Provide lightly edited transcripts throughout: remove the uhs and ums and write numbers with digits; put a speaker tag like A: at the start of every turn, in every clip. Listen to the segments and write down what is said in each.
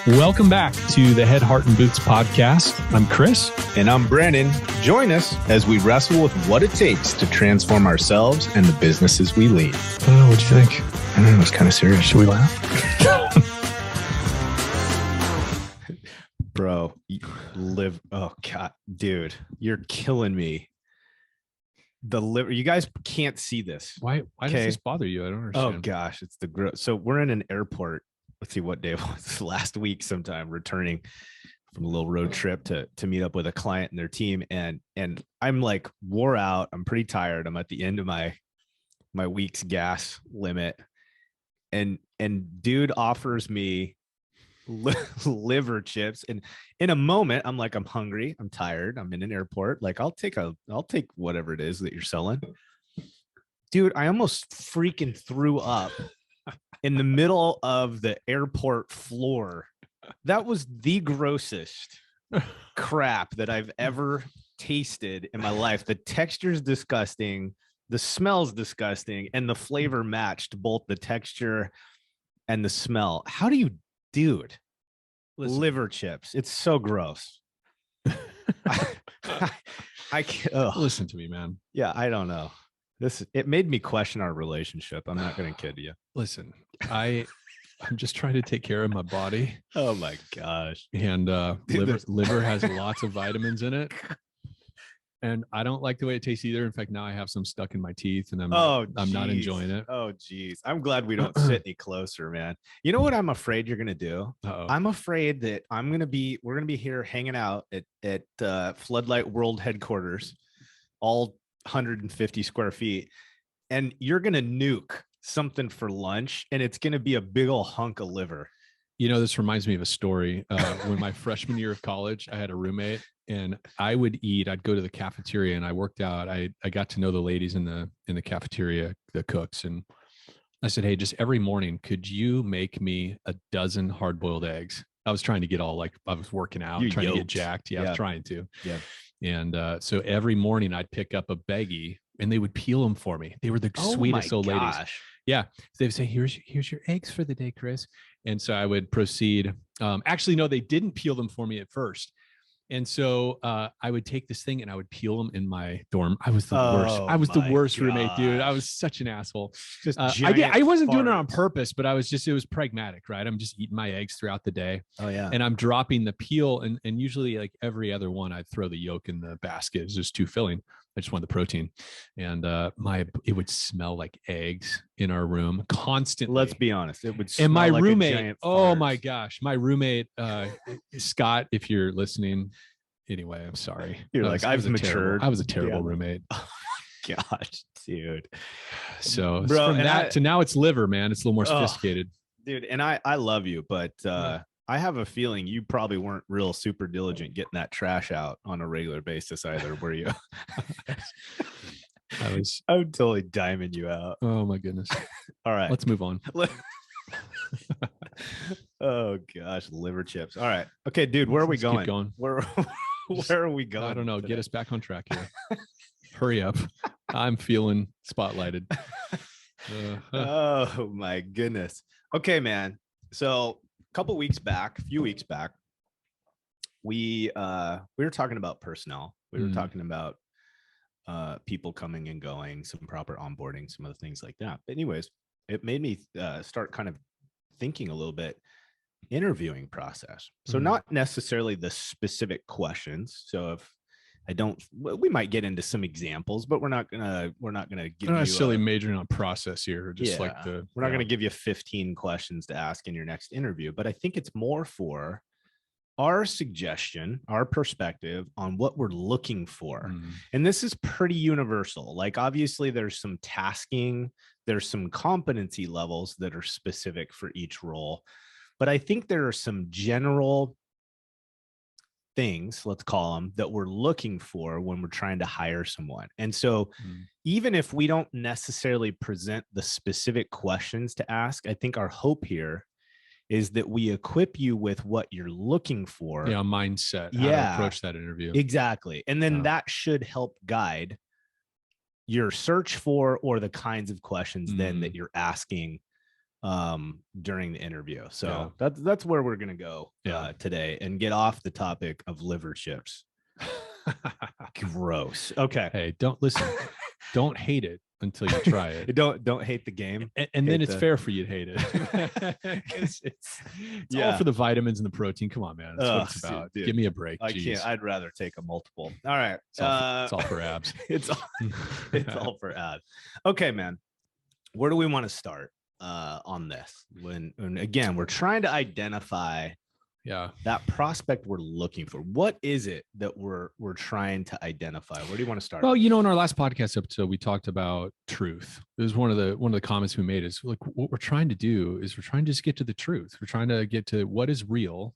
A: Welcome back to the Head, Heart, and Boots podcast. I'm Chris.
B: And I'm Brandon. Join us as we wrestle with what it takes to transform ourselves and the businesses we lead.
A: Oh, what'd you think?
B: I don't know, it's kind of serious.
A: Should we laugh?
B: Bro, oh God, dude, you're killing me. The liver, you guys can't see this.
A: Why does this bother you? I don't understand.
B: Oh gosh, it's the gross. So we're in an airport. Let's see what day it was. Last week sometime, returning from a little road trip to meet up with a client and their team. And I'm like wore out. I'm pretty tired. I'm at the end of my week's gas limit. And dude offers me liver chips. And in a moment, I'm like, I'm hungry. I'm tired. I'm in an airport. Like, I'll take whatever it is that you're selling. Dude, I almost freaking threw up in the middle of the airport floor. That was the grossest crap that I've ever tasted in my life. The texture's disgusting, the smell's disgusting, and the flavor matched both the texture and the smell. How do you do it? Liver chips. It's so gross. I can't.
A: Listen to me, man.
B: Yeah, I don't know. It made me question our relationship. I'm not going to kid you.
A: Listen, I'm just trying to take care of my body.
B: Oh my gosh.
A: And liver has lots of vitamins in it. And I don't like the way it tastes either. In fact, now I have some stuck in my teeth and I'm not enjoying it.
B: Oh geez. I'm glad we don't sit any closer, man. You know what I'm afraid you're going to do?
A: Uh-oh.
B: I'm afraid that we're going to be here hanging out at Floodlight World headquarters, all 150 square feet, and you're going to nuke something for lunch and it's going to be a big old hunk of liver.
A: You know, this reminds me of a story. When my freshman year of college, I had a roommate and I'd go to the cafeteria and I worked out. I got to know the ladies in the cafeteria, the cooks. And I said, hey, just every morning, could you make me a dozen hard-boiled eggs? I was trying to get I was working out, trying to get jacked. Yeah, I was trying to.
B: Yeah.
A: And so every morning I'd pick up a baggie and they would peel them for me. They were the sweetest old ladies. Yeah. They would say, here's your eggs for the day, Chris. And so I would proceed. Actually, no, they didn't peel them for me at first. And so I would take this thing and I would peel them in my dorm. I was the worst. I was the worst roommate, dude. I was such an asshole. I wasn't doing it on purpose, but it was pragmatic, right? I'm just eating my eggs throughout the day.
B: Oh yeah.
A: And I'm dropping the peel and usually like every other one, I'd throw the yolk in the basket. It's just too filling. I just want the protein. And it would smell like eggs in our room constantly.
B: Let's be honest. It would smell
A: and my
B: like
A: roommate, oh my gosh, my roommate, Scott, if you're listening, anyway, I'm sorry.
B: You're like, I've matured.
A: I was a terrible roommate.
B: Oh, gosh, dude.
A: So from that to now it's liver, man. It's a little more sophisticated.
B: Dude, and I love you, but I have a feeling you probably weren't real super diligent getting that trash out on a regular basis either, were you? I'm totally diming you out.
A: Oh my goodness.
B: All right.
A: Let's move on.
B: Oh gosh, liver chips. All right. Okay, dude, where are we going?
A: Keep going.
B: Where are we going?
A: I don't know. Today? Get us back on track here. Hurry up. I'm feeling spotlighted.
B: Oh my goodness. Okay, man. So a few weeks back, we were talking about personnel. We were talking about people coming and going, some proper onboarding, some other things like that. But anyways, it made me start kind of thinking a little bit interviewing process. So not necessarily the specific questions. So if we might get into some examples, but we're not gonna give you
A: necessarily majoring on process here. We're
B: not gonna give you 15 questions to ask in your next interview. But I think it's more for our suggestion, our perspective on what we're looking for. And this is pretty universal. Like obviously there's some tasking, there's some competency levels that are specific for each role. But I think there are some general things, let's call them, that we're looking for when we're trying to hire someone. And so even if we don't necessarily present the specific questions to ask, I think our hope here is that we equip you with what you're looking for.
A: Yeah, mindset. How to approach that interview.
B: Exactly. And then that should help guide your search for, or the kinds of questions then that you're asking during the interview. So that's where we're gonna go today, and get off the topic of liver chips. Gross. Okay.
A: Hey, don't listen. Don't hate it until you try it.
B: Don't hate the game,
A: and then it's fair for you to hate it. it's all for the vitamins and the protein. Come on, man. That's what it's about. Dude, give me a break.
B: I can't. I'd rather take a multiple. All right.
A: It's all for abs.
B: it's all for abs. Okay, man. Where do we want to start on this? When again, we're trying to identify that prospect we're looking for. What is it that we're trying to identify? Where do you want to start?
A: Well, in our last podcast episode, we talked about truth. It was one of the comments we made is like, what we're trying to do is we're trying to just get to the truth. We're trying to get to what is real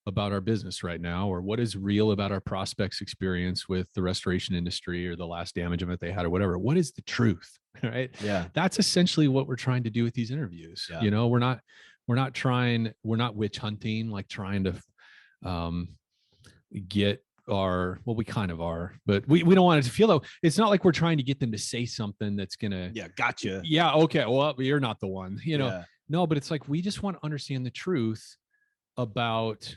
A: about our business right now, or what is real about our prospects' experience with the restoration industry or the last damage event they had or whatever. What is the truth? Right.
B: Yeah.
A: That's essentially what we're trying to do with these interviews. Yeah. We're not witch hunting, like trying to get we kind of are, but we don't want it to feel though. It's not like we're trying to get them to say something that's gonna
B: gotcha.
A: Yeah, okay. Well, you're not the one, No, but it's like we just want to understand the truth about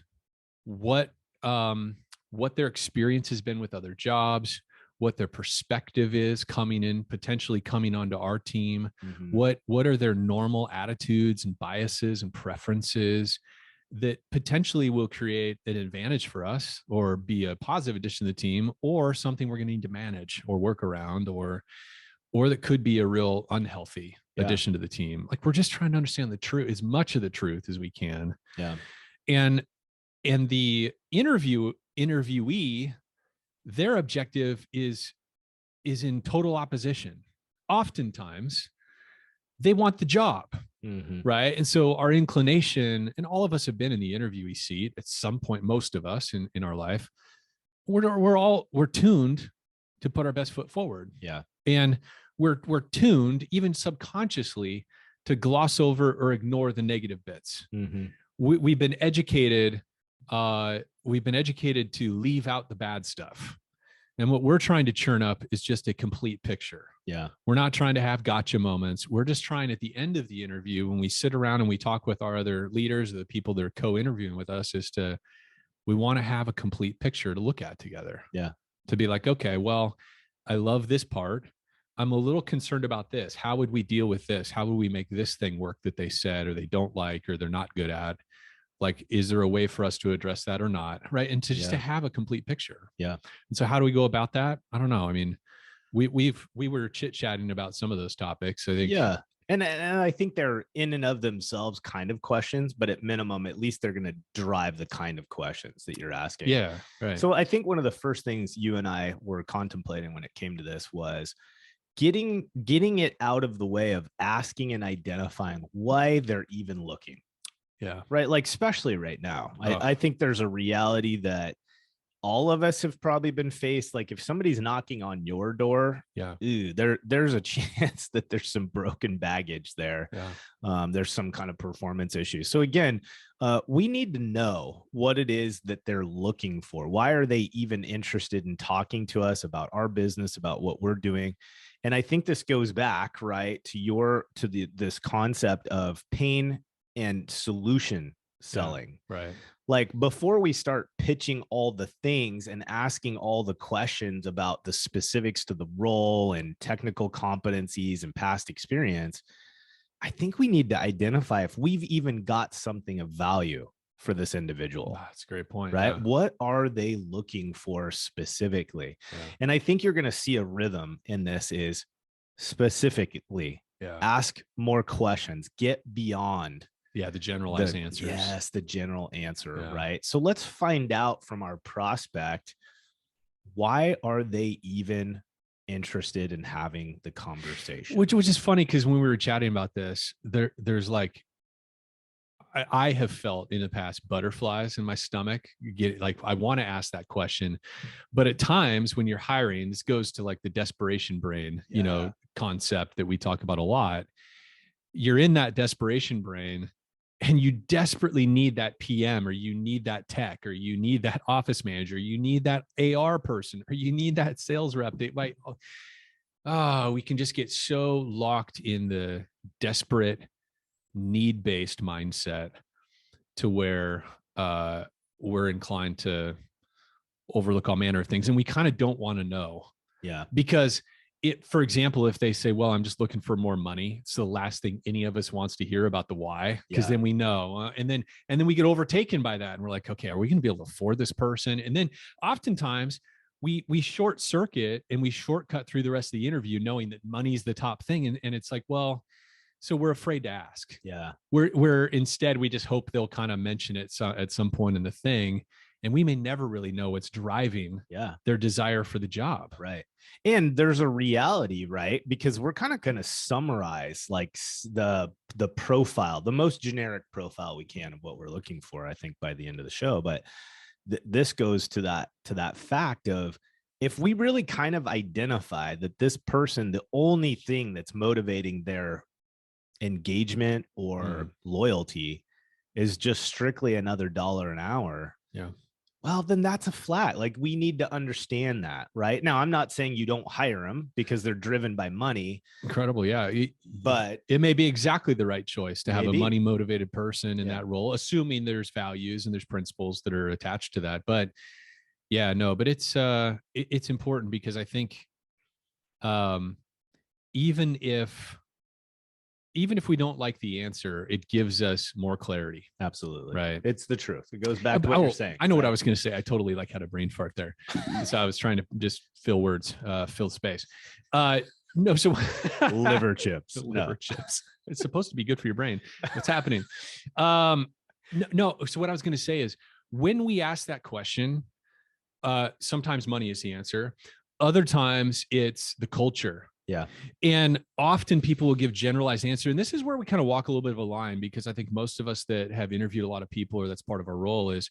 A: what their experience has been with other jobs, what their perspective is potentially coming onto our team. Mm-hmm. What are their normal attitudes and biases and preferences that potentially will create an advantage for us or be a positive addition to the team, or something we're going to need to manage or work around, or that could be a real unhealthy addition to the team. Like, we're just trying to understand the truth, as much of the truth as we can.
B: Yeah.
A: And the interviewee, their objective is in total opposition. Oftentimes they want the job. Mm-hmm. Right. And so our inclination, and all of us have been in the interviewee seat at some point, most of us in our life, we're tuned to put our best foot forward.
B: Yeah.
A: And we're tuned, even subconsciously, to gloss over or ignore the negative bits. Mm-hmm. We've been educated to leave out the bad stuff. And what we're trying to churn up is just a complete picture.
B: Yeah.
A: We're not trying to have gotcha moments. We're just trying, at the end of the interview, when we sit around and we talk with our other leaders, the people that are co-interviewing with us, we want to have a complete picture to look at together.
B: Yeah.
A: To be like, okay, well, I love this part. I'm a little concerned about this. How would we deal with this? How would we make this thing work that they said, or they don't like, or they're not good at? Like, is there a way for us to address that or not? Right. And to have a complete picture.
B: Yeah.
A: And so how do we go about that? I don't know. I mean, we were chit-chatting about some of those topics, I think.
B: Yeah. And I think they're in and of themselves kind of questions, but at minimum, at least they're going to drive the kind of questions that you're asking.
A: Yeah. Right.
B: So I think one of the first things you and I were contemplating when it came to this was getting it out of the way of asking and identifying why they're even looking.
A: Yeah.
B: Right. Like, especially right now, I think there's a reality that all of us have probably been faced. Like, if somebody's knocking on your door, there's a chance that there's some broken baggage there.
A: Yeah.
B: There's some kind of performance issue. So again, we need to know what it is that they're looking for. Why are they even interested in talking to us about our business, about what we're doing? And I think this goes back, right, to this concept of pain and solution selling.
A: Yeah, right.
B: Like, before we start pitching all the things and asking all the questions about the specifics to the role and technical competencies and past experience, I think we need to identify if we've even got something of value for this individual.
A: That's a great point.
B: Right.
A: Yeah.
B: What are they looking for specifically? Yeah. And I think you're going to see a rhythm in this is specifically ask more questions, get beyond
A: the generalized answers.
B: Yes, the general answer, right? So let's find out from our prospect, why are they even interested in having the conversation?
A: Which is funny, because when we were chatting about this, there's like, I have felt in the past butterflies in my stomach. I want to ask that question, but at times when you're hiring, this goes to like the desperation brain, concept that we talk about a lot. You're in that desperation brain, and you desperately need that PM, or you need that tech, or you need that office manager, you need that AR person, or you need that sales rep. We can just get so locked in the desperate need-based mindset to where we're inclined to overlook all manner of things, and we kind of don't want to know.
B: Yeah.
A: Because for example, if they say, well, I'm just looking for more money, it's the last thing any of us wants to hear about the why, because then we know, and then we get overtaken by that, and we're like, okay, are we going to be able to afford this person? And then oftentimes we short circuit and we shortcut through the rest of the interview, knowing that money's the top thing, and it's like, well, so we're afraid to ask.
B: Yeah.
A: We're instead, we just hope they'll kind of mention it at some point in the thing, and we may never really know what's driving their desire for the job.
B: Right. And there's a reality, right? Because we're kind of going to summarize like the profile, the most generic profile we can of what we're looking for, I think, by the end of the show. But this goes to that fact of, if we really kind of identify that this person, the only thing that's motivating their engagement or loyalty is just strictly another $1 an hour.
A: Yeah.
B: Well, then that's a flat. Like, we need to understand that, right? Now, I'm not saying you don't hire them because they're driven by money.
A: Incredible. Yeah.
B: But
A: it may be exactly the right choice to have a money motivated person in that role, assuming there's values and there's principles that are attached to that. But yeah, no, but it's important, because I think even if we don't like the answer, it gives us more clarity.
B: Absolutely.
A: Right.
B: It's the truth. It goes back to what you're saying.
A: I know what I was going to say. I totally had a brain fart there. So I was trying to just fill words, fill space. No, so
B: liver chips.
A: Liver chips. It's supposed to be good for your brain. What's happening? No. So what I was going to say is, when we ask that question, sometimes money is the answer. Other times it's the culture.
B: Yeah.
A: And often people will give generalized answer. And this is where we kind of walk a little bit of a line, because I think most of us that have interviewed a lot of people, or that's part of our role, is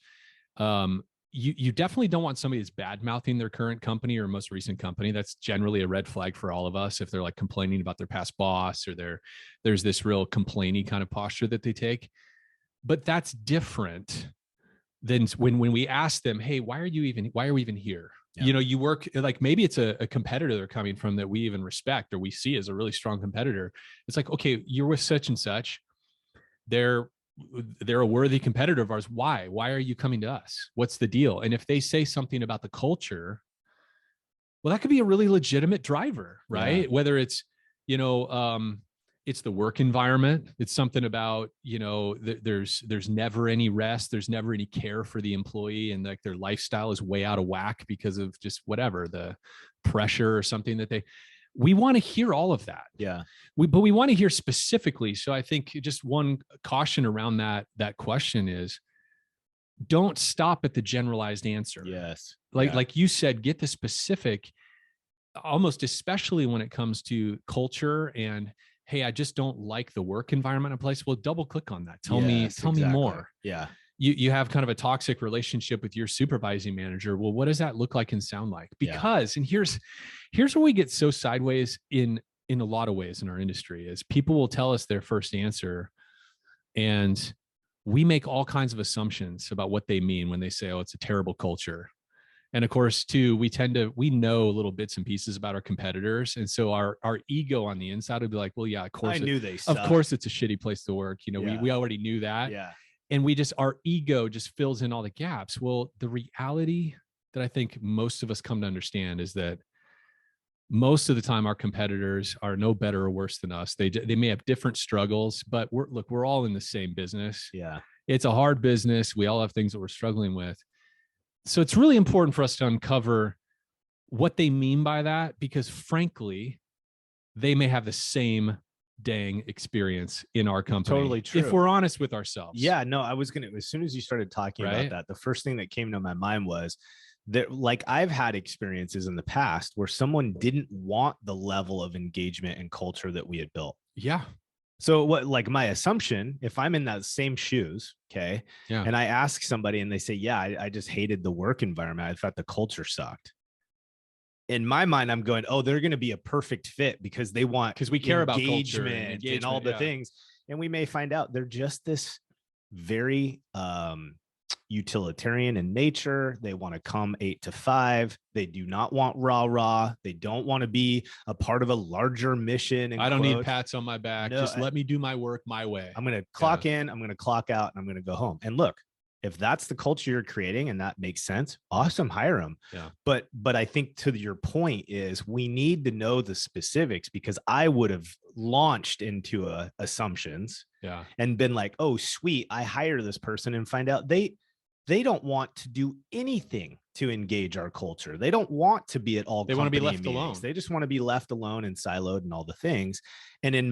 A: you definitely don't want somebody that's bad mouthing their current company or most recent company. That's generally a red flag for all of us. If they're like complaining about their past boss, or there's this real complaining kind of posture that they take. But that's different than when we ask them, hey, why are we even here? Yeah. You work, like, maybe it's a competitor they're coming from that we even respect or we see as a really strong competitor. It's like, okay, you're with such and such. They're a worthy competitor of ours. Why are you coming to us? What's the deal? And if they say something about the culture, well, that could be a really legitimate driver, right? Yeah. Whether it's, it's the work environment. It's something about, there's never any rest. There's never any care for the employee. And like their lifestyle is way out of whack because of just whatever, the pressure or something that we want to hear all of that.
B: Yeah.
A: But we want to hear specifically. So I think just one caution around that question is, don't stop at the generalized answer.
B: Yes.
A: Like you said, get the specific, almost especially when it comes to culture and, hey, I just don't like the work environment in a place. Well, double click on that. Tell me more.
B: Yeah.
A: You have kind of a toxic relationship with your supervising manager. Well, what does that look like and sound like? Because, and here's where we get so sideways in a lot of ways in our industry, is people will tell us their first answer, and we make all kinds of assumptions about what they mean when they say, oh, it's a terrible culture. And of course, too, we know little bits and pieces about our competitors. And so our ego on the inside would be like, well, yeah, of course, of course it's a shitty place to work. We already knew that.
B: Yeah.
A: And our ego just fills in all the gaps. Well, the reality that I think most of us come to understand is that most of the time our competitors are no better or worse than us. They may have different struggles, but we're all in the same business.
B: Yeah.
A: It's a hard business. We all have things that we're struggling with. So it's really important for us to uncover what they mean by that, because frankly, they may have the same dang experience in our company.
B: Totally true.
A: If we're honest with ourselves.
B: Yeah, no, as soon as you started talking about that, the first thing that came to my mind was that, like, I've had experiences in the past where someone didn't want the level of engagement and culture that we had built.
A: Yeah.
B: So my assumption, if I'm in that same shoes, okay, and I ask somebody and they say, yeah, I just hated the work environment. I thought the culture sucked. In my mind, I'm going, oh, they're going to be a perfect fit because
A: we care about
B: engagement and all the things. And we may find out they're just this very utilitarian in nature. They want to come 8 to 5. They do not want rah. They don't want to be a part of a larger mission.
A: I don't need pats on my back. No, just let me do my work my way.
B: I'm going to clock in, I'm going to clock out, and I'm going to go home. And look, if that's the culture you're creating and that makes sense, awesome, hire them.
A: Yeah.
B: But I think to your point is we need to know the specifics, because I would have launched into assumptions and been like, oh, sweet, I hire this person, and find out they don't want to do anything to engage our culture. They don't want to be at all.
A: They want to be left alone.
B: They just want to be left alone and siloed and all the things. And in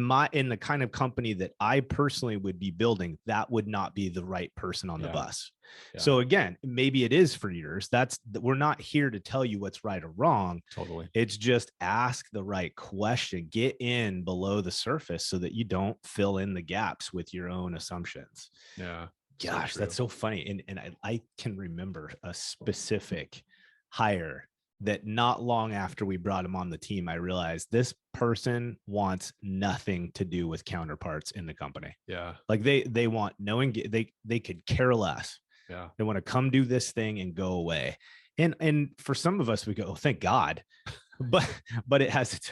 B: the kind of company that I personally would be building, that would not be the right person on the bus. Yeah. So again, maybe it is for yours. We're not here to tell you what's right or wrong.
A: Totally.
B: It's just ask the right question, get in below the surface so that you don't fill in the gaps with your own assumptions.
A: Yeah.
B: Gosh, that's so funny. And I can remember a specific hire that not long after we brought him on the team, I realized this person wants nothing to do with counterparts in the company.
A: Yeah.
B: Like they want they could care less.
A: Yeah.
B: They want to come do this thing and go away. And for some of us, we go, oh, thank God. But it has its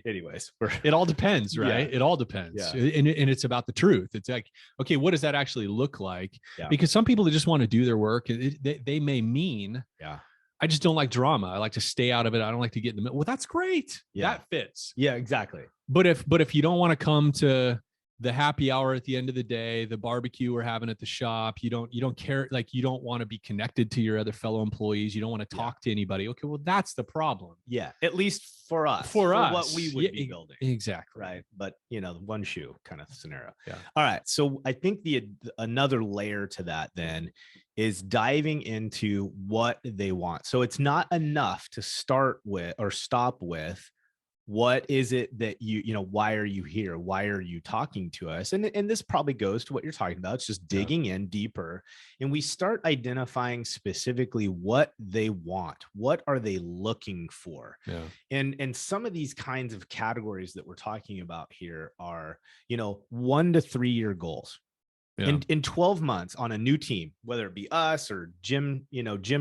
B: anyways.
A: It all depends, right?
B: Yeah.
A: It all depends.
B: Yeah.
A: And it's about the truth. It's like, okay, what does that actually look like?
B: Yeah.
A: Because some people that just want to do their work, they may mean, I just don't like drama. I like to stay out of it. I don't like to get in the middle. Well, that's great.
B: Yeah.
A: That fits.
B: Yeah, exactly.
A: But if you don't want to come to the happy hour at the end of the day, the barbecue we're having at the shop, you don't care, like you don't want to be connected to your other fellow employees, you don't want to talk to anybody. Okay, well, that's the problem.
B: Yeah, at least for us,
A: for us,
B: what we would be building.
A: Exactly.
B: Right. But one shoe kind of scenario.
A: Yeah.
B: All right. So I think another layer to that then is diving into what they want. So it's not enough to start with or stop with, what is it that why are you here? Why are you talking to us? And this probably goes to what you're talking about. It's just digging in deeper, and we start identifying specifically what they want. What are they looking for?
A: Yeah.
B: And some of these kinds of categories that we're talking about here are, 1 to 3 year goals. Yeah. In 12 months on a new team, whether it be us or Jim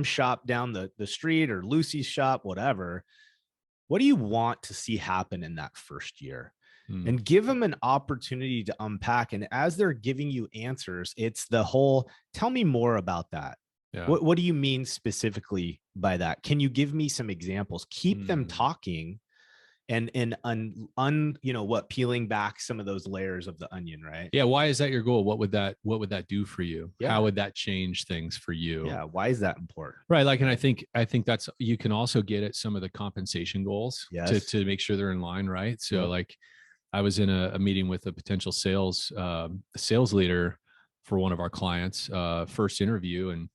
B: shop down the street or Lucy's shop, whatever. What do you want to see happen in that first year? And give them an opportunity to unpack. And as they're giving you answers, it's the whole, tell me more about that.
A: Yeah.
B: What do you mean specifically by that? Can you give me some examples? Keep them talking and peeling back some of those layers of the onion, right?
A: Yeah. Why is that your goal? What would that do for you?
B: Yeah.
A: How would that change things for you?
B: Yeah. Why is that important?
A: Right. Like, and I think that's, you can also get at some of the compensation goals to make sure they're in line. Right. So like I was in a meeting with a potential sales leader for one of our clients, first interview, and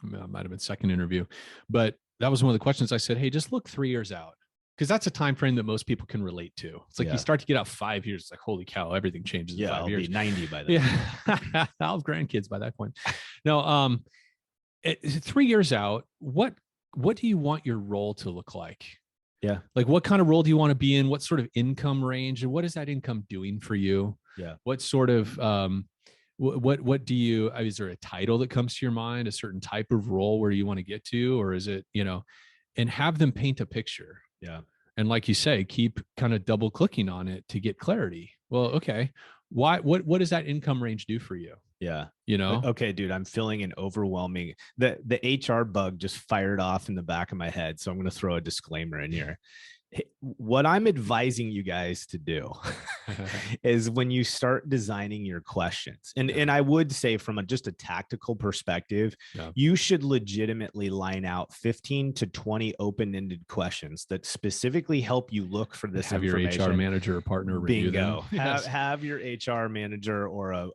A: might've been second interview, but that was one of the questions I said, hey, just look 3 years out. Because that's a time frame that most people can relate to. It's like you start to get out 5 years. It's like, holy cow, everything changes in 5 years.
B: I'll be 90 by then.
A: Yeah, I'll have grandkids by that point. No, 3 years out, what do you want your role to look like?
B: Yeah,
A: like what kind of role do you want to be in? What sort of income range, and what is that income doing for you?
B: Yeah,
A: what sort of what do you? Is there a title that comes to your mind? A certain type of role where you want to get to, or is it and have them paint a picture.
B: Yeah.
A: And like you say, keep kind of double clicking on it to get clarity. Well, okay. What does that income range do for you?
B: Yeah.
A: Okay,
B: dude, I'm feeling an overwhelming, the HR bug just fired off in the back of my head. So I'm going to throw a disclaimer in here. What I'm advising you guys to do is when you start designing your questions, and I would say from just a tactical perspective, you should legitimately line out 15 to 20 open-ended questions that specifically help you look for this information.
A: Have your HR manager or partner review them.
B: Have your HR manager or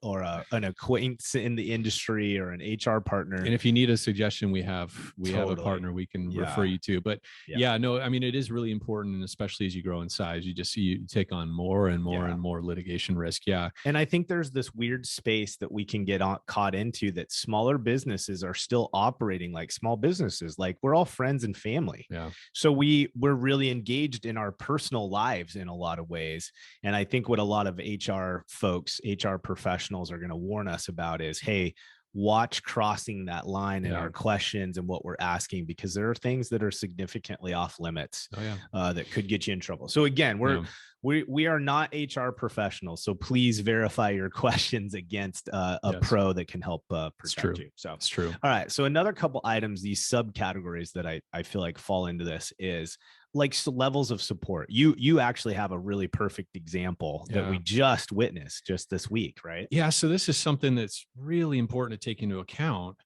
B: an acquaintance in the industry or an HR partner.
A: And if you need a suggestion, we have a partner we can refer you to. But I mean, it is really important. And especially as you grow in size, you take on more and more and more litigation risk. Yeah.
B: And I think there's this weird space that we can get caught into, that smaller businesses are still operating like small businesses. Like we're all friends and family.
A: Yeah.
B: So we're really engaged in our personal lives in a lot of ways. And I think what a lot of HR folks, HR professionals are going to warn us about is, hey, watch crossing that line in our questions and what we're asking, because there are things that are significantly off limits that could get you in trouble. So again, we are not HR professionals, so please verify your questions against a pro that can help protect you. So
A: it's true.
B: All right. So another couple items, these subcategories that I feel like fall into this is like levels of support. You actually have a really perfect example that we just witnessed just this week, right?
A: Yeah. So this is something that's really important to take into account,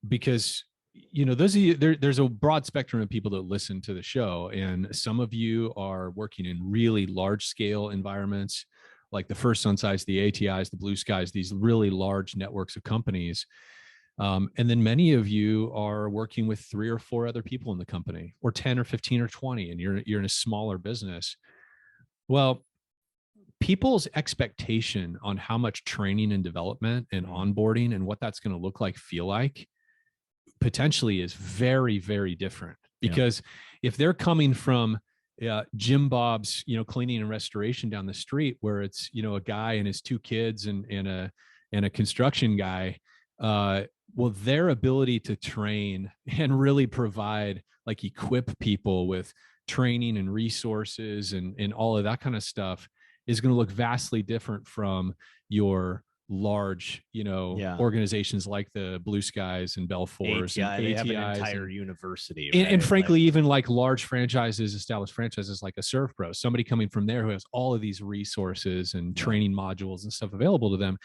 A: because those of you, there's a broad spectrum of people that listen to the show, and some of you are working in really large scale environments, like the First Sunsites, the ATIs, the Blue Skies, these really large networks of companies. And then many of you are working with 3 or 4 other people in the company, or 10 or 15 or 20, and you're in a smaller business. Well, people's expectation on how much training and development and onboarding and what that's going to look like, feel like, potentially is very, very different. Because if they're coming from Jim Bob's, cleaning and restoration down the street, where it's, a guy and his 2 kids and a construction guy, well, their ability to train and really provide, like, equip people with training and resources and all of that kind of stuff is going to look vastly different from your large, organizations like the Blue Skies and Belfours and
B: they
A: ATIs,
B: have an entire university,
A: and frankly, even like large franchises, established franchises like a ServPro, somebody coming from there who has all of these resources and training modules and stuff available to them.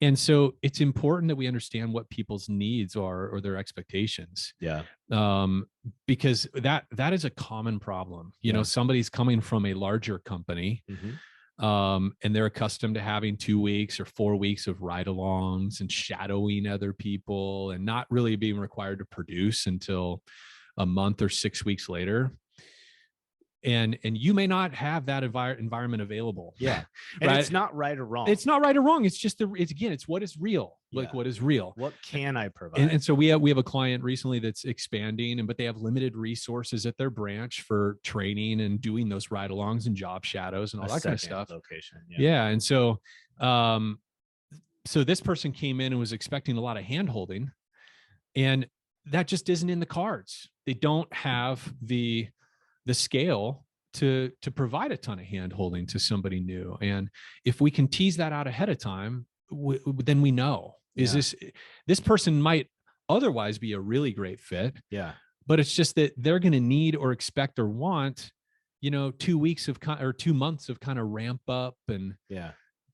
A: And so it's important that we understand what people's needs are, or their expectations. Because that is a common problem. Somebody's coming from a larger company, and they're accustomed to having 2 weeks or 4 weeks of ride-alongs and shadowing other people and not really being required to produce until a month or 6 weeks later. And you may not have that environment available.
B: And it's not right or wrong.
A: It's not right or wrong. It's just it's what is real. Like, what is real?
B: What can I provide?
A: And so we have a client recently that's expanding, but they have limited resources at their branch for training and doing those ride-alongs and job shadows and all that kind of stuff.
B: Location.
A: And so so this person came in and was expecting a lot of hand-holding, and that just isn't in the cards. They don't have the scale to provide a ton of hand holding to somebody new. And if we can tease that out ahead of time, then we know, this person might otherwise be a really great fit. But it's just that they're going to need or expect or want, 2 weeks or 2 months of kind of ramp up and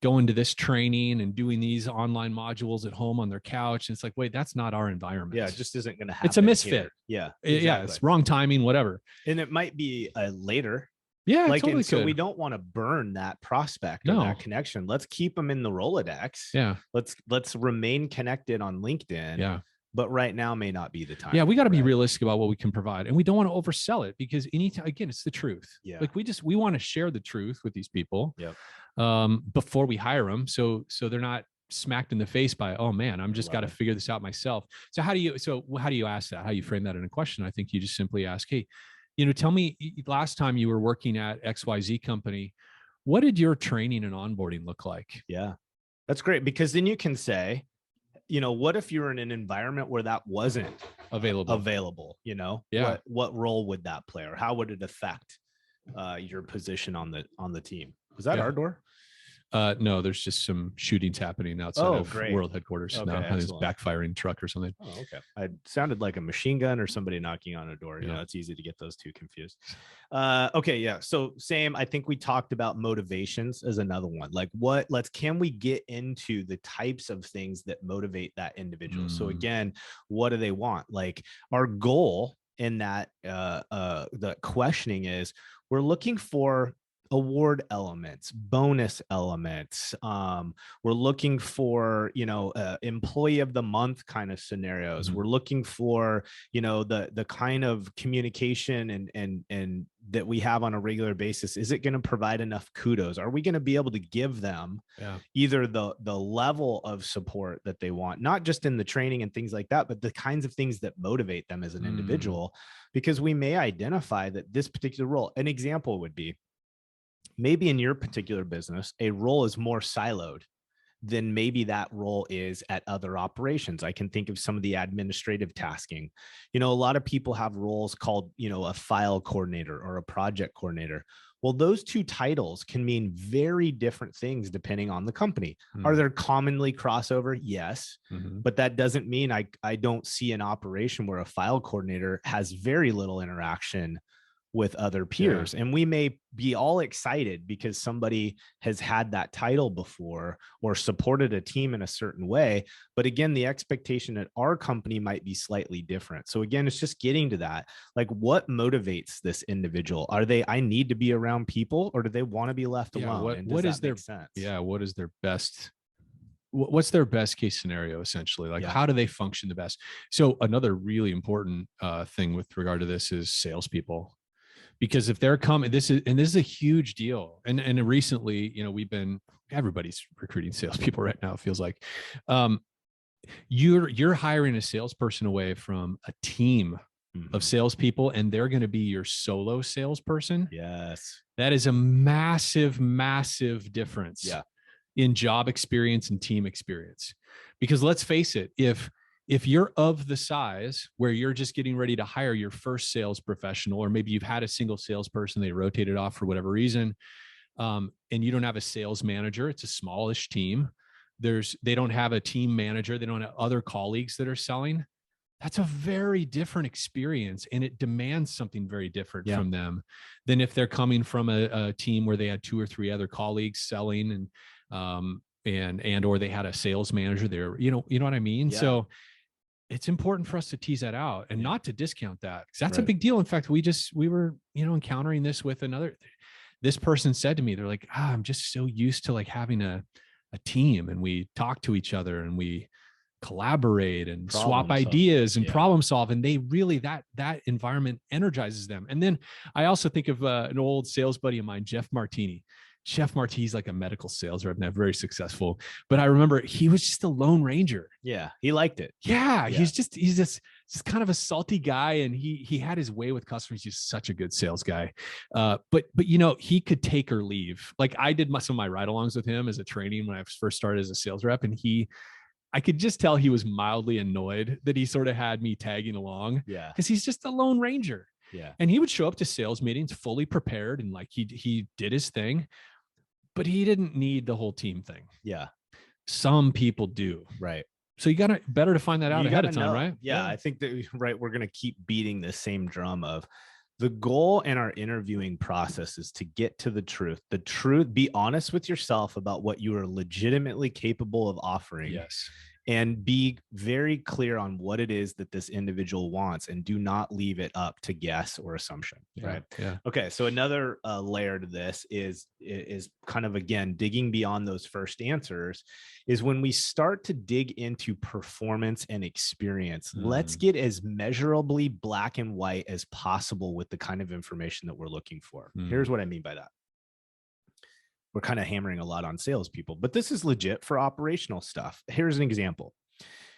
A: going to this training and doing these online modules at home on their couch. And it's like, wait, that's not our environment.
B: It just isn't going to happen.
A: It's a misfit.
B: Exactly.
A: It's wrong timing, whatever.
B: And it might be later.
A: Like, totally.
B: So we don't want to burn that prospect or that connection. Let's keep them in the Rolodex. Let's remain connected on LinkedIn. But right now may not be the time.
A: We got to be realistic about what we can provide, and we don't want to oversell it, because anytime, again, it's the truth. Like, we want to share the truth with these people before we hire them, so they're not smacked in the face by, oh man, I'm just got to figure this out myself. So how do you ask that? How you frame that in a question? I think you just simply ask, hey, tell me, last time you were working at XYZ company, what did your training and onboarding look like?
B: That's great, because then you can say, what if you're in an environment where that wasn't available, what role would that play, or how would it affect your position on the team? Was that our door?
A: No, there's just some shootings happening outside of World Headquarters.
B: Okay,
A: now. It's backfiring truck or something.
B: Oh, okay. It sounded like a machine gun or somebody knocking on a door. It's easy to get those two confused. So same. I think we talked about motivations as another one. Like, can we get into the types of things that motivate that individual? So again, what do they want? Like, our goal in that the questioning is, we're looking for award elements, bonus elements. We're looking for, employee of the month kind of scenarios. We're looking for, the kind of communication and that we have on a regular basis. Is it going to provide enough kudos? Are we going to be able to give them either the level of support that they want, not just in the training and things like that, but the kinds of things that motivate them as an individual? Because we may identify that this particular role, an example would be, maybe in your particular business, a role is more siloed than maybe that role is at other operations. I can think of some of the administrative tasking. A lot of people have roles called, a file coordinator or a project coordinator. Well, those two titles can mean very different things depending on the company. Are there commonly crossover? Yes. But that doesn't mean I don't see an operation where a file coordinator has very little interaction with other peers. And we may be all excited because somebody has had that title before or supported a team in a certain way. But again, the expectation at our company might be slightly different. So again, it's just getting to that. Like, what motivates this individual? Are they, I need to be around people, or do they want to be left alone?
A: What is their
B: sense?
A: What is their best? What's their best case scenario, essentially? Like, how do they function the best? So another really important thing with regard to this is salespeople. Because if they're coming, this is a huge deal. And recently, everybody's recruiting salespeople right now. It feels like you're hiring a salesperson away from a team of salespeople, and they're going to be your solo salesperson.
B: Yes,
A: that is a massive, massive difference.
B: Yeah.
A: In job experience and team experience. Because let's face it, if you're of the size where you're just getting ready to hire your first sales professional, or maybe you've had a single salesperson, they rotated off for whatever reason, and you don't have a sales manager, it's a smallish team. They don't have a team manager, they don't have other colleagues that are selling. That's a very different experience, and it demands something very different from them than if they're coming from a team where they had 2 or 3 other colleagues selling, and or they had a sales manager there. You know what I mean? Yeah. So it's important for us to tease that out and not to discount that, because that's a big deal. In fact, we were, encountering this with this person said to me, they're like, I'm just so used to like having a team, and we talk to each other and we collaborate and swap ideas and problem solve. And they really, that environment energizes them. And then I also think of an old sales buddy of mine, Jeff Martini. Chef Martini's like a medical sales rep, not very successful, but I remember he was just a lone ranger.
B: Yeah. He liked it.
A: Yeah. He's just kind of a salty guy, and he had his way with customers. He's such a good sales guy. But he could take or leave. Like, I did some of my ride-alongs with him as a training when I first started as a sales rep, and I could just tell he was mildly annoyed that he sort of had me tagging along.
B: Yeah.
A: Because he's just a lone ranger.
B: Yeah.
A: And he would show up to sales meetings fully prepared, and like he did his thing. But he didn't need the whole team thing.
B: Yeah.
A: Some people do.
B: Right.
A: So better to find that out ahead of time, right?
B: Yeah. I think that, we're going to keep beating the same drum of the goal in our interviewing process is to get to the truth, be honest with yourself about what you are legitimately capable of offering.
A: Yes.
B: And be very clear on what it is that this individual wants, and do not leave it up to guess or assumption. Right.
A: Yeah.
B: Okay. So another layer to this is kind of, again, digging beyond those first answers is when we start to dig into performance and experience. Let's get as measurably black and white as possible with the kind of information that we're looking for. Here's what I mean by that. We're kind of hammering a lot on salespeople, but this is legit for operational stuff. Here's an example.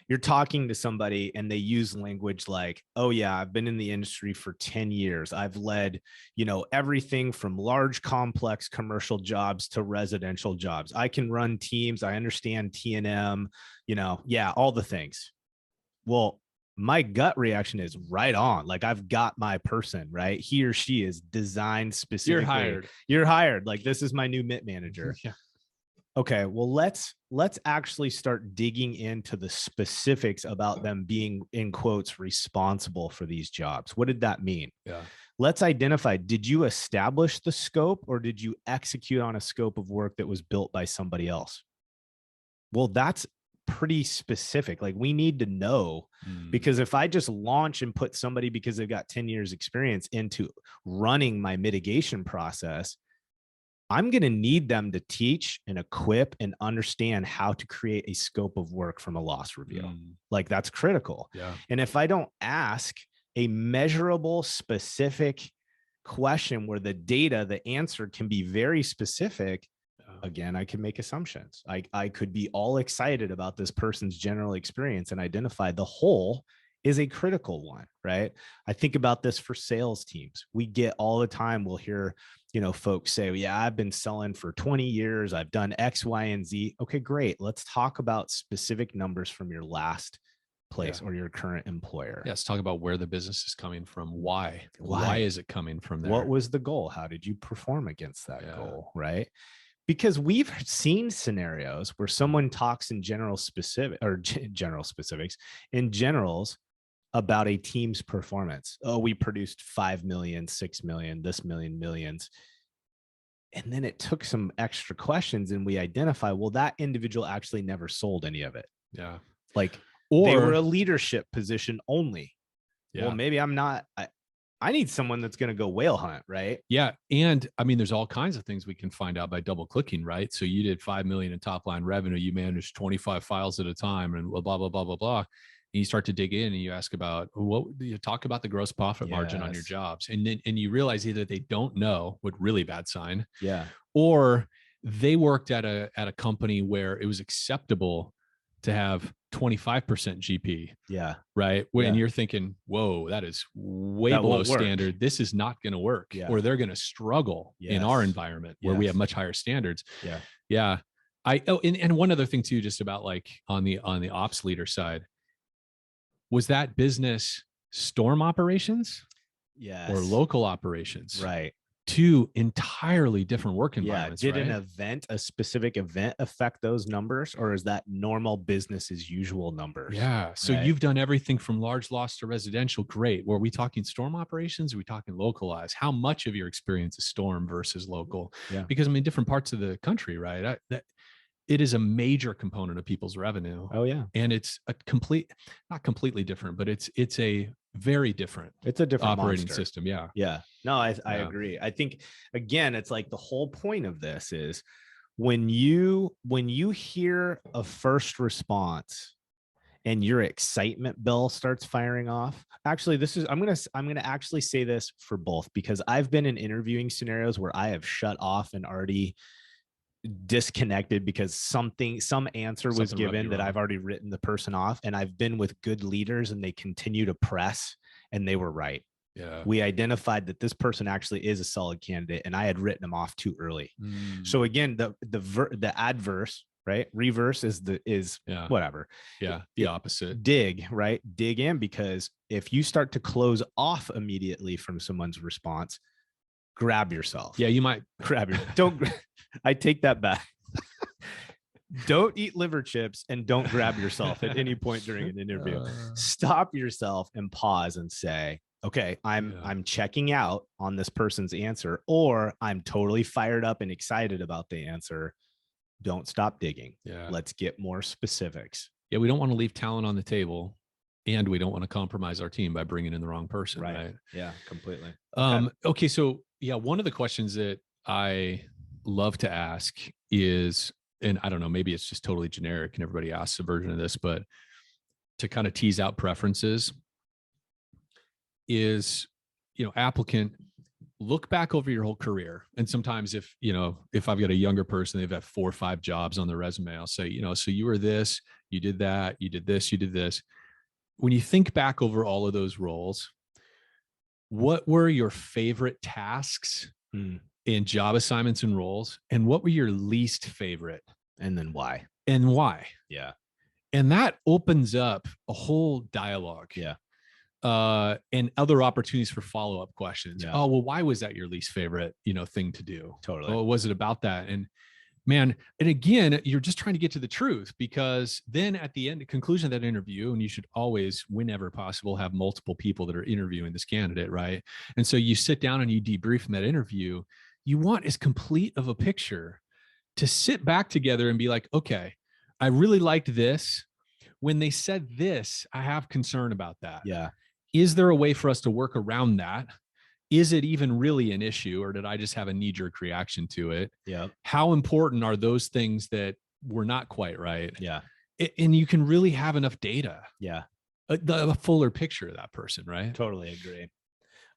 B: You're talking to somebody and they use language like, oh yeah, I've been in the industry for 10 years. I've led, everything from large, complex commercial jobs to residential jobs. I can run teams. I understand T&M, all the things. Well, my gut reaction is right on. Like, I've got my person, right? He or she is designed specifically. You're hired. Like, this is my new MIT manager.
A: Yeah.
B: Okay. Well, let's actually start digging into the specifics about them being, in quotes, responsible for these jobs. What did that mean?
A: Yeah.
B: Let's identify, did you establish the scope, or did you execute on a scope of work that was built by somebody else? Well, that's pretty specific. Like, we need to know, because if I just launch and put somebody, because they've got 10 years experience, into running my mitigation process, I'm going to need them to teach and equip and understand how to create a scope of work from a loss review. Like, that's critical.
A: Yeah.
B: And if I don't ask a measurable, specific question where the answer can be very specific, again, I can make assumptions. I could be all excited about this person's general experience and identify the hole is a critical one, right? I think about this for sales teams. We get all the time, we'll hear, folks say, yeah, I've been selling for 20 years. I've done X, Y, and Z. Okay, great. Let's talk about specific numbers from your last place or your current employer.
A: Let's talk about where the business is coming from. Why is it coming from there?
B: What was the goal? How did you perform against that goal? Right? Because we've seen scenarios where someone talks in general specifics in generals about a team's performance. Oh, we produced 5 million, 6 million, this million, millions. And then it took some extra questions and we identify, well, that individual actually never sold any of it.
A: Yeah.
B: Or they were a leadership position only.
A: Yeah.
B: Well, maybe I'm not, I need someone that's going to go whale hunt, right?
A: Yeah. And I mean, there's all kinds of things we can find out by double clicking, right? So you did 5 million in top line revenue, you managed 25 files at a time and blah, blah, blah, blah, blah. And you start to dig in and you ask about you talk about the gross profit margin on your jobs. And then, you realize either they don't know, what really bad sign.
B: Yeah.
A: Or they worked at a company where it was acceptable to have 25% GP.
B: Yeah.
A: Right. When you're thinking, whoa, that is way below standard. This is not going to work.
B: Yeah.
A: Or they're going to struggle in our environment where we have much higher standards.
B: Yeah.
A: Yeah. And one other thing too, just about on the ops leader side, was that business storm operations?
B: Yes.
A: Or local operations?
B: Right.
A: Two entirely different work environments.
B: Did a specific event affect those numbers, or is that normal business as usual numbers?
A: Yeah. So you've done everything from large loss to residential. Great. Were we talking storm operations? Are we talking localized? How much of your experience is storm versus local?
B: Yeah.
A: Because I mean, different parts of the country, right? It is a major component of people's revenue.
B: Oh yeah.
A: And it's not completely different, but it's a very different.
B: It's a different
A: operating
B: monster.
A: system. Yeah.
B: Yeah. No, I agree. I think again, it's like the whole point of this is when you hear a first response and your excitement bell starts firing off. Actually, I'm going to actually say this for both, because I've been in interviewing scenarios where I have shut off and already disconnected because some answer was given that I've already written the person off, and I've been with good leaders and they continue to press and they were right.
A: Yeah.
B: We identified that this person actually is a solid candidate and I had written them off too early. So again, the adverse, right? Reverse is whatever.
A: Yeah. The opposite.
B: Dig in, because if you start to close off immediately from someone's response, grab yourself.
A: Yeah. You might
B: I take that back. Don't eat liver chips and don't grab yourself at any point during an interview. Stop yourself and pause and say, okay, I'm checking out on this person's answer, or I'm totally fired up and excited about the answer. Don't stop digging.
A: Yeah.
B: Let's get more specifics.
A: Yeah. We don't want to leave talent on the table, and we don't want to compromise our team by bringing in the wrong person. Right.
B: Yeah, completely.
A: Okay. So yeah, one of the questions that I love to ask is, and I don't know, maybe it's just totally generic and everybody asks a version of this, but to kind of tease out preferences is, applicant, look back over your whole career. And sometimes if I've got a younger person, they've had 4 or 5 jobs on their resume, I'll say, so you were this, you did that, you did this, you did this. When you think back over all of those roles, what were your favorite tasks in job assignments and roles? And what were your least favorite?
B: And then why?
A: Yeah. And that opens up a whole dialogue.
B: Yeah.
A: And other opportunities for follow-up questions.
B: Yeah.
A: Oh, well, why was that your least favorite, thing to do?
B: Totally.
A: Oh, was it about that? And man, and again, you're just trying to get to the truth, because then at the end, the conclusion of that interview, and you should always, whenever possible, have multiple people that are interviewing this candidate, right? And so you sit down and you debrief in that interview. You want as complete of a picture to sit back together and be like, okay, I really liked this. When they said this, I have concern about that.
B: Yeah.
A: Is there a way for us to work around that? Is it even really an issue, or did I just have a knee-jerk reaction to it?
B: Yeah.
A: How important are those things that were not quite right?
B: Yeah.
A: And you can really have enough data.
B: Yeah.
A: A fuller picture of that person, right?
B: Totally agree.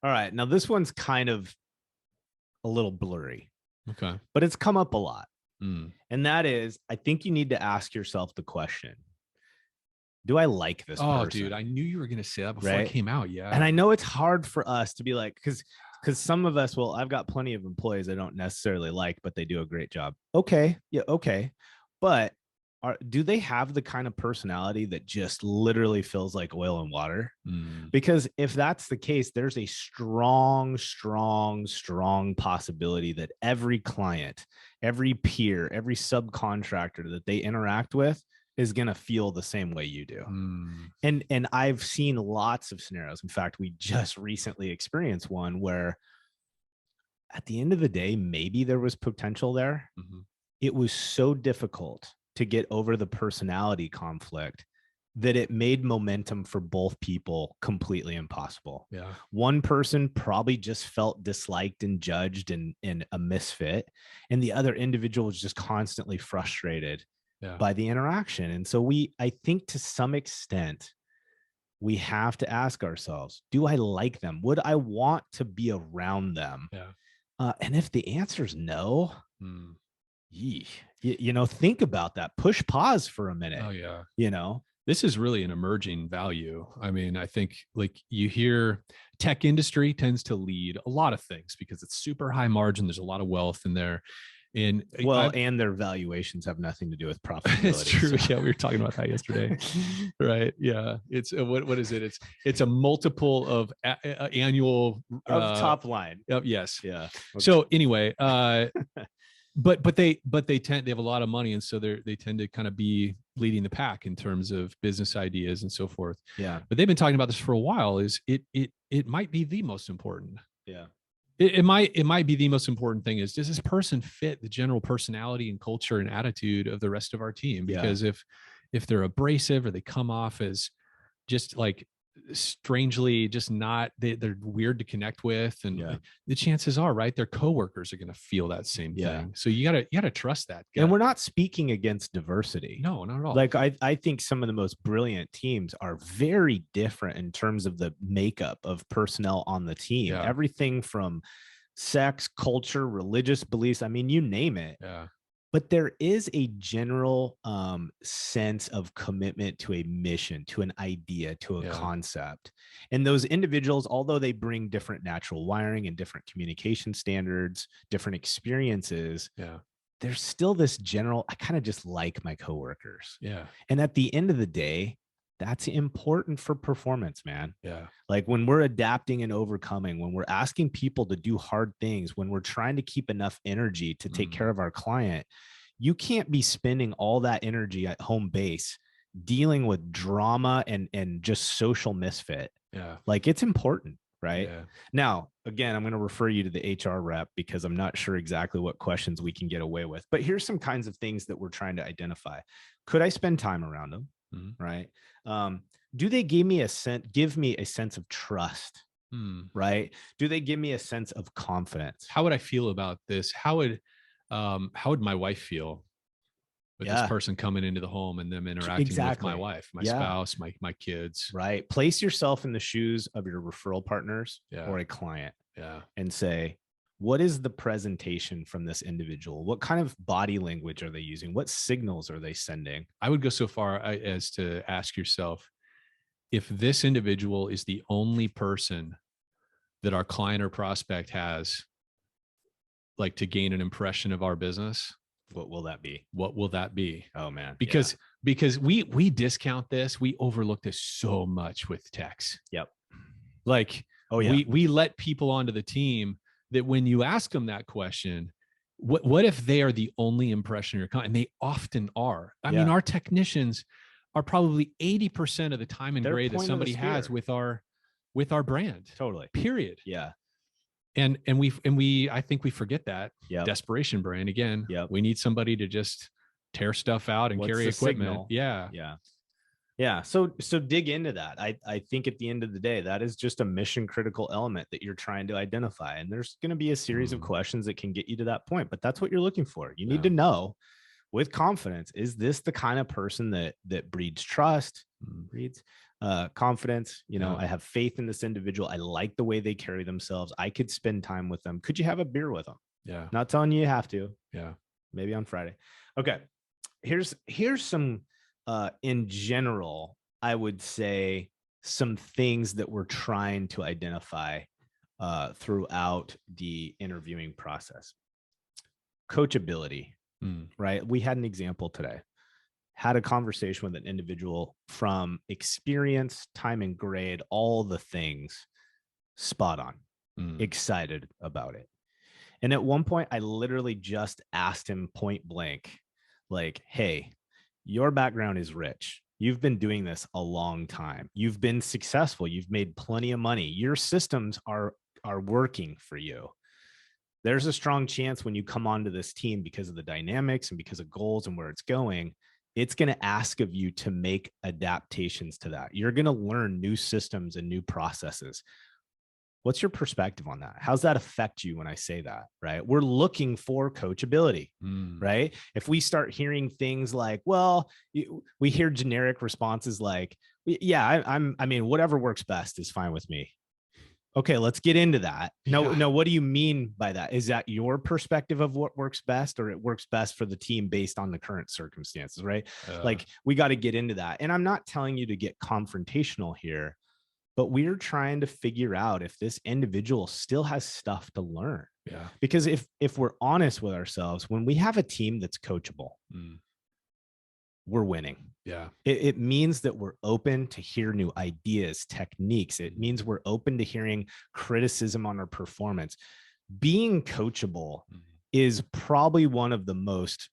B: All right. Now this one's kind of a little blurry.
A: Okay.
B: But it's come up a lot. And that is, I think you need to ask yourself the question, Do I like this person?
A: Dude, I knew you were going to say that before I came out. Yeah.
B: And I know it's hard for us to be like, because some of us, well, I've got plenty of employees I don't necessarily like, but they do a great job. Okay. Yeah. Okay. But do they have the kind of personality that just literally feels like oil and water? Because if that's the case, there's a strong possibility that every client, every peer, every subcontractor that they interact with is going to feel the same way you do. And I've seen lots of scenarios. In fact, we just recently experienced one where at the end of the day, maybe there was potential there. It was so difficult to get over the personality conflict that it made momentum for both people completely impossible.
A: Yeah.
B: One person probably just felt disliked and judged and a misfit, and the other individual was just constantly frustrated by the interaction. And so I think to some extent, we have to ask ourselves, do I like them? Would I want to be around them? And if the answer is no, think about that. Push pause for a minute.
A: Oh yeah. This is really an emerging value. I mean, I think like you hear tech industry tends to lead a lot of things because it's super high margin. There's a lot of wealth in there. And
B: and their valuations have nothing to do with profitability.
A: It's true. So. Yeah, we were talking about that yesterday. Right. Yeah. It's what is it? It's a multiple of annual
B: top line.
A: Yes.
B: Yeah. Okay.
A: So anyway, but they have a lot of money, and so they tend to kind of be leading the pack in terms of business ideas and so forth.
B: Yeah.
A: But they've been talking about this for a while. Is it might be the most important.
B: Yeah.
A: It might be the most important thing is, does this person fit the general personality and culture and attitude of the rest of our team? Because if they're abrasive or they come off as just like strangely just not, they're weird to connect with, and the chances are, right, their coworkers are going to feel that same thing. So you gotta trust that guy.
B: And we're not speaking against diversity.
A: No, not at all.
B: Like I think some of the most brilliant teams are very different in terms of the makeup of personnel on the team. Everything from sex, culture, religious beliefs, I mean, you name it. But there is a general sense of commitment to a mission, to an idea, to a concept. And those individuals, although they bring different natural wiring and different communication standards, different experiences, there's still this general, I kind of just like my coworkers. And at the end of the day, that's important for performance, man. Like when we're adapting and overcoming, when we're asking people to do hard things, when we're trying to keep enough energy to take care of our client, you can't be spending all that energy at home base dealing with drama and just social misfit. Like it's important, right? Now, again, I'm going to refer you to the HR rep because I'm not sure exactly what questions we can get away with, but here's some kinds of things that we're trying to identify. Could I spend time around them? Right. Do they give me a sense of trust? Right. Do they give me a sense of confidence?
A: How would I feel about this? How would my wife feel with this person coming into the home and them interacting with my wife, my spouse, my kids?
B: Right. Place yourself in the shoes of your referral partners or a client. And say, what is the presentation from this individual? What kind of body language are they using? What signals are they sending?
A: I would go so far as to ask yourself, if this individual is the only person that our client or prospect has, like, to gain an impression of our business,
B: what will that be?
A: What will that be?
B: Oh man.
A: Because we discount this. We overlook this so much with techs. Like, we let people onto the team that when you ask them that question, what if they are the only impression of your client? And they often are. I mean, our technicians are probably 80% of the time and grade that somebody has with our brand.
B: Totally.
A: Period. And I think we forget that. Desperation brand again. We need somebody to just tear stuff out and carry equipment.
B: Signal? So dig into that. I think at the end of the day, that is just a mission critical element that you're trying to identify. And there's going to be a series of questions that can get you to that point, but that's what you're looking for. You need to know with confidence, is this the kind of person that breeds trust, breeds confidence? I have faith in this individual. I like the way they carry themselves. I could spend time with them. Could you have a beer with them? Not telling you have to. Maybe on Friday. Okay. Here's some in general I would say some things that we're trying to identify throughout the interviewing process. Coachability, right? We had an example today. Had a conversation with an individual from experience, time and grade, all the things, spot on, excited about it. And at one point, I literally just asked him point blank, like, hey, your background is rich. You've been doing this a long time. You've been successful. You've made plenty of money. Your systems are working for you. There's a strong chance when you come onto this team, because of the dynamics and because of goals and where it's going, it's going to ask of you to make adaptations to that. You're going to learn new systems and new processes. What's your perspective on that? How's that affect you when I say that, right? We're looking for coachability, right? If we start hearing things like, well, we hear generic responses like, yeah, I mean, whatever works best is fine with me. Okay, let's get into that. No, what do you mean by that? Is that your perspective of what works best, or it works best for the team based on the current circumstances, right? Like, we got to get into that. And I'm not telling you to get confrontational here, but we're trying to figure out if this individual still has stuff to learn.
A: Yeah.
B: Because if we're honest with ourselves, when we have a team that's coachable, we're winning.
A: Yeah.
B: It means that we're open to hear new ideas, techniques. It means we're open to hearing criticism on our performance. Being coachable is probably one of the most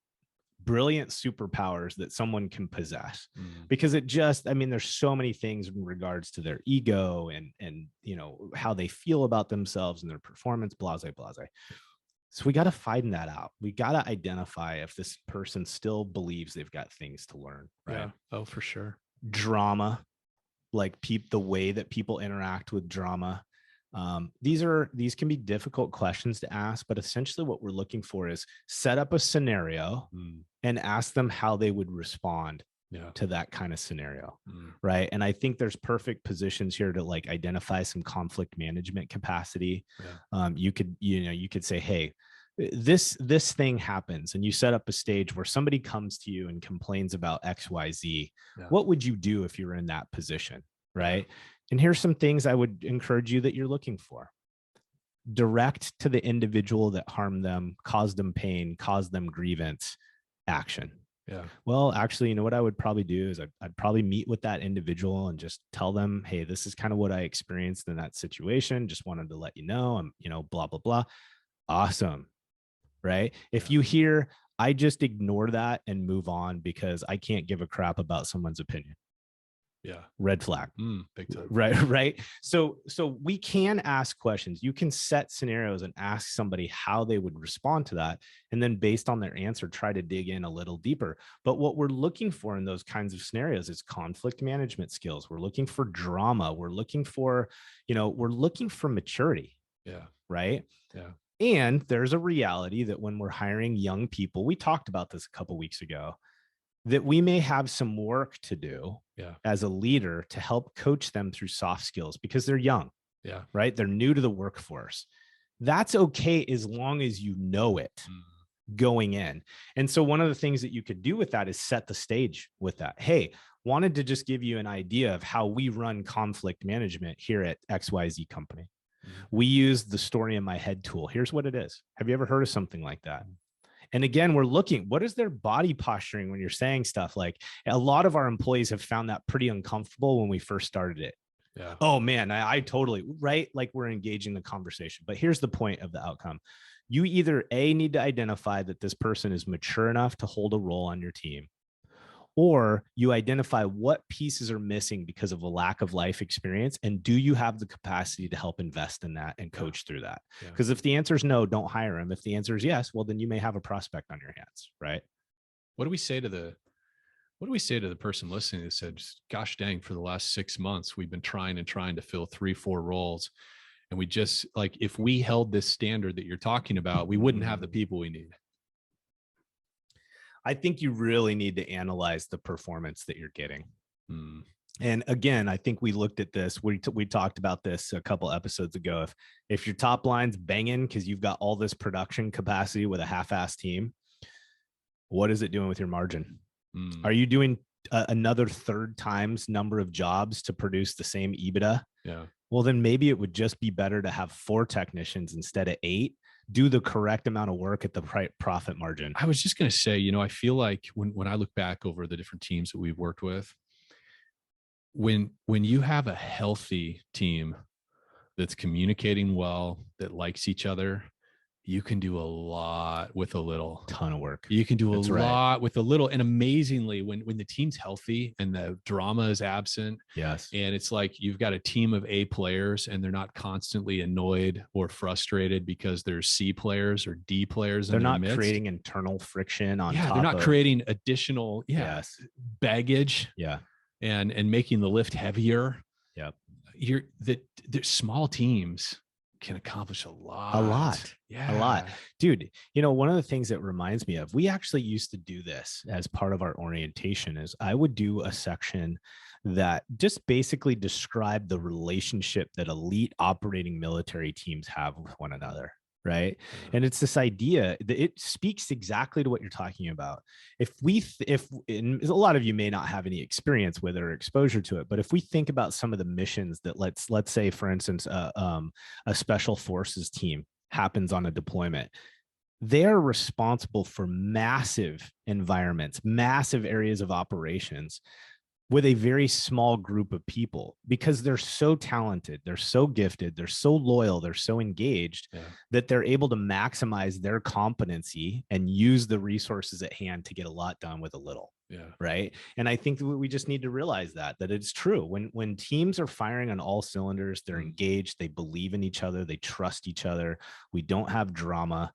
B: brilliant superpowers that someone can possess, because it just, I mean, there's so many things in regards to their ego and you know, how they feel about themselves and their performance, blase. So we got to find that out. We got to identify if this person still believes they've got things to learn, right?
A: Yeah. Oh, for sure.
B: Drama, like the way that people interact with drama. These can be difficult questions to ask, but essentially what we're looking for is set up a scenario and ask them how they would respond to that kind of scenario. Right. And I think there's perfect positions here to like identify some conflict management capacity. You could say, hey, this thing happens, and you set up a stage where somebody comes to you and complains about XYZ. What would you do if you were in that position? Right. And here's some things I would encourage you that you're looking for. Direct to the individual that harmed them, caused them pain, caused them grievance, action.
A: Yeah.
B: Well, actually, you know what I would probably do is I'd probably meet with that individual and just tell them, hey, this is kind of what I experienced in that situation. Just wanted to let you know, I'm, blah, blah, blah. Awesome. Right. If you hear, I just ignore that and move on because I can't give a crap about someone's opinion.
A: Yeah.
B: Red flag.
A: Big time.
B: Right. So we can ask questions. You can set scenarios and ask somebody how they would respond to that. And then based on their answer, try to dig in a little deeper. But what we're looking for in those kinds of scenarios is conflict management skills. We're looking for drama. We're looking for, maturity.
A: Yeah.
B: Right.
A: Yeah.
B: And there's a reality that when we're hiring young people, we talked about this a couple of weeks ago, that we may have some work to do as a leader to help coach them through soft skills because they're young.
A: Yeah.
B: Right. They're new to the workforce. That's okay as long as you know it going in. And so one of the things that you could do with that is set the stage with that. Hey, wanted to just give you an idea of how we run conflict management here at XYZ company. We use the story in my head tool. Here's what it is. Have you ever heard of something like that? And again, we're looking, what is their body posturing when you're saying stuff? Like a lot of our employees have found that pretty uncomfortable when we first started it.
A: Yeah.
B: Oh man, I totally, right? Like we're engaging the conversation, but here's the point of the outcome. You either need to identify that this person is mature enough to hold a role on your team, or you identify what pieces are missing because of a lack of life experience. And do you have the capacity to help invest in that and coach through that? Because if the answer is no, don't hire him. If the answer is yes, well, then you may have a prospect on your hands, right?
A: What do we say to the person listening that said, gosh dang, for the last 6 months, we've been trying to fill 3-4 roles. And we just like, if we held this standard that you're talking about, we wouldn't have the people we need.
B: I think you really need to analyze the performance that you're getting. And again, I think we looked at this. We talked about this a couple episodes ago. If your top line's banging because you've got all this production capacity with a half-ass team, what is it doing with your margin? Are you doing another third times number of jobs to produce the same EBITDA.
A: Yeah.
B: Well, then maybe it would just be better to have 4 technicians instead of 8, do the correct amount of work at the profit margin.
A: I was just going to say, I feel like when I look back over the different teams that we've worked with, when you have a healthy team that's communicating well, that likes each other, you can do a lot with a little.
B: Ton of work.
A: You can do a lot with a little. And amazingly, when the team's healthy and the drama is absent,
B: yes,
A: and it's like you've got a team of A players and they're not constantly annoyed or frustrated because there's C players or D players.
B: They're not creating internal friction on top.
A: They're not creating additional baggage.
B: Yeah.
A: And making the lift heavier.
B: Yep.
A: The small teams can accomplish a lot.
B: Yeah. A lot. Dude, one of the things that reminds me of, we actually used to do this as part of our orientation, is I would do a section that just basically described the relationship that elite operating military teams have with one another. Right. And it's this idea that it speaks exactly to what you're talking about. If and a lot of you may not have any experience with or exposure to it, but if we think about some of the missions that let's say, for instance, a special forces team happens on a deployment, they're responsible for massive environments, massive areas of operations with a very small group of people, because they're so talented, they're so gifted, they're so loyal, they're so engaged that they're able to maximize their competency and use the resources at hand to get a lot done with a little.
A: Yeah.
B: Right. And I think that we just need to realize that it's true. When teams are firing on all cylinders, they're engaged, they believe in each other, they trust each other. We don't have drama.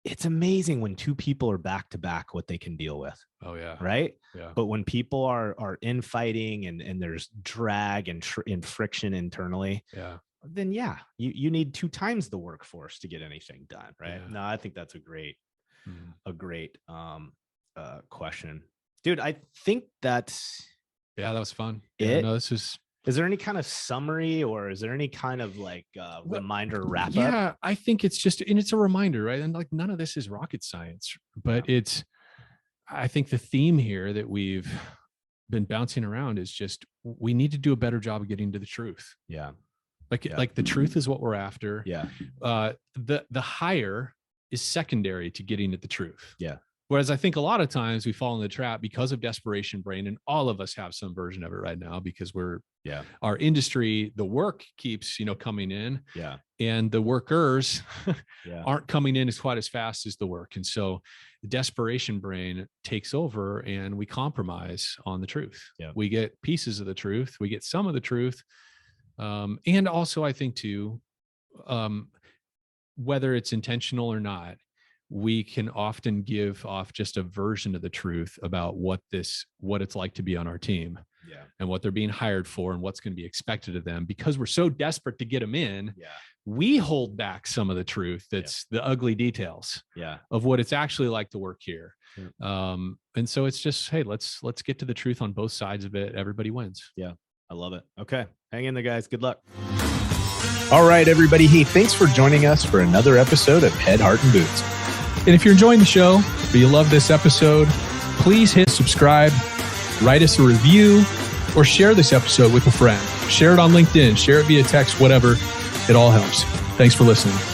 B: It's amazing when 2 people are back to back what they can deal with.
A: Oh yeah.
B: Right.
A: Yeah.
B: But when people are infighting and there's drag and friction internally, then you need 2 times the workforce to get anything done. Right. Yeah. No, I think that's a great question, dude. I think that's,
A: that was fun.
B: Is there any kind of summary, or is there any kind of reminder wrap up?
A: Yeah, I think it's a reminder, right? And like none of this is rocket science, but I think the theme here that we've been bouncing around is just, we need to do a better job of getting to the truth.
B: Yeah.
A: Like the truth is what we're after.
B: Yeah.
A: The higher is secondary to getting at the truth.
B: Yeah.
A: Whereas I think a lot of times we fall in the trap because of desperation brain, and all of us have some version of it right now, because our industry, the work keeps, coming in, and the workers aren't coming in quite as fast as the work. And so the desperation brain takes over and we compromise on the truth.
B: Yeah.
A: We get pieces of the truth. We get some of the truth. And also I think too, whether it's intentional or not, we can often give off just a version of the truth about what it's like to be on our team, and what they're being hired for and what's going to be expected of them, because we're so desperate to get them in. We hold back some of the truth. That's the ugly details of what it's actually like to work here. And so it's just, hey, let's get to the truth on both sides of it. Everybody wins. Yeah.
B: I love it. Okay. Hang in there, guys. Good luck.
C: All right, everybody. Hey, thanks for joining us for another episode of Head, Heart, and Boots.
D: And if you're enjoying the show, or you love this episode, please hit subscribe, write us a review, or share this episode with a friend. Share it on LinkedIn, share it via text, whatever. It all helps. Thanks for listening.